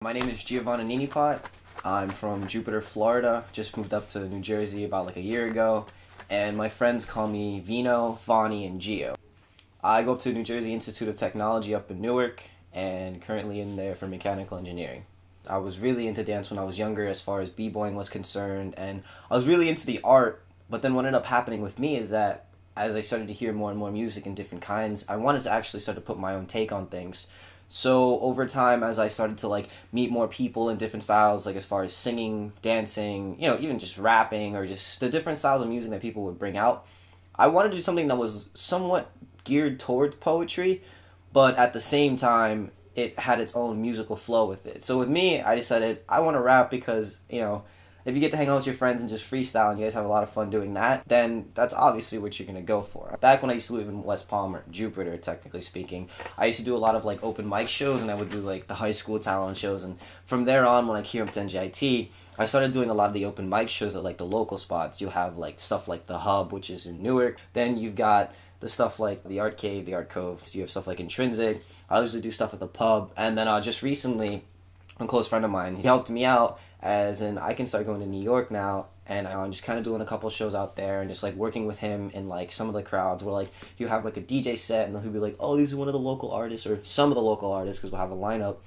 My name is Giovy. I'm from Jupiter, Florida. Just moved up to New Jersey about like a year ago. And my friends call me Vino, Vonnie, and Gio. I go up to New Jersey Institute of Technology up in Newark and currently in there for mechanical engineering. I was really into dance when I was younger as far as b-boying was concerned, and I was really into the art, but then what ended up happening with me is that as I started to hear more and more music and different kinds, I wanted to actually start to put my own take on things. So over time, as I started to like meet more people in different styles, like as far as singing, dancing, even just rapping or just the different styles of music that people would bring out, I wanted to do something that was somewhat geared towards poetry, but at the same time, it had its own musical flow with it. So with me, I decided I want to rap because, if you get to hang out with your friends and just freestyle and you guys have a lot of fun doing that, then that's obviously what you're going to go for. Back when I used to live in West Palm, or Jupiter, technically speaking, I used to do a lot of like open mic shows, and I would do like the high school talent shows. And from there on, when I came up to NJIT, I started doing a lot of the open mic shows at like the local spots. You have like stuff like the Hub, which is in Newark. Then you've got the stuff like the Art Cave, the Art Cove. So you have stuff like Intrinsic. I usually do stuff at the pub. And then just recently, a close friend of mine, he helped me out, as in I can start going to New York now, and I'm just kind of doing a couple shows out there and just like working with him in like some of the crowds where like you have like a DJ set and he'll be like, oh, these are one of the local artists or some of the local artists, because we'll have a lineup,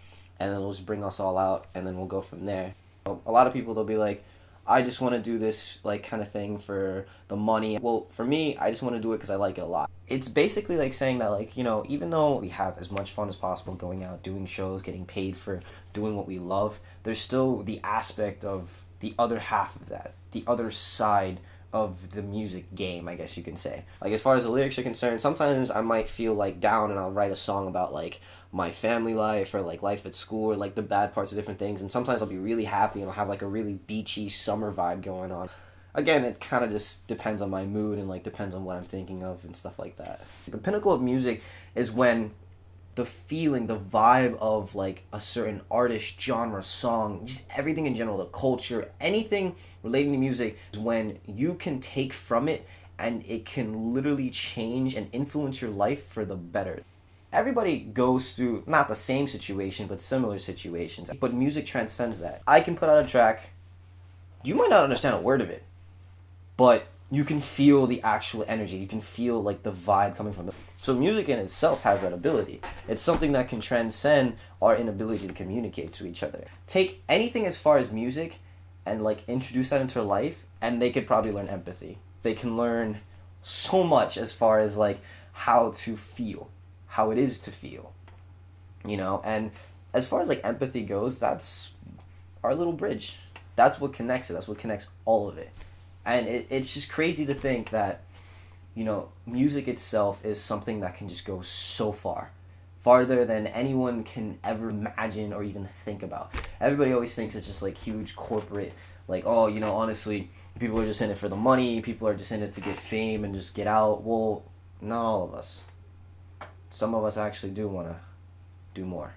and then we'll just bring us all out and then we'll go from there. A lot of people, they'll be like, I just want to do this like kind of thing for the money. Well, for me, I just want to do it because I like it a lot. It's basically like saying that like, even though we have as much fun as possible going out, doing shows, getting paid for doing what we love, there's still the aspect of the other half of that, the other side of the music game, I guess you can say. Like as far as the lyrics are concerned, sometimes I might feel like down and I'll write a song about like my family life or like life at school or like the bad parts of different things, and sometimes I'll be really happy and I'll have like a really beachy summer vibe going on. Again, it kind of just depends on my mood and like depends on what I'm thinking of and stuff like that. The pinnacle of music is when the feeling, the vibe of like a certain artist, genre, song, just everything in general, the culture, anything relating to music, is when you can take from it and it can literally change and influence your life for the better. Everybody goes through not the same situation, but similar situations. But music transcends that. I can put out a track, you might not understand a word of it, but you can feel the actual energy. You can feel like the vibe coming from it. So music in itself has that ability. It's something that can transcend our inability to communicate to each other. Take anything as far as music and like introduce that into life, and they could probably learn empathy. They can learn so much as far as like how to feel, how it is to feel, and as far as like empathy goes, that's our little bridge. That's what connects it. That's what connects all of it. And it's just crazy to think that, music itself is something that can just go so far, farther than anyone can ever imagine or even think about. Everybody always thinks it's just like huge corporate, like, oh, honestly, people are just in it for the money, people are just in it to get fame and just get out. Well, not all of us. Some of us actually do want to do more.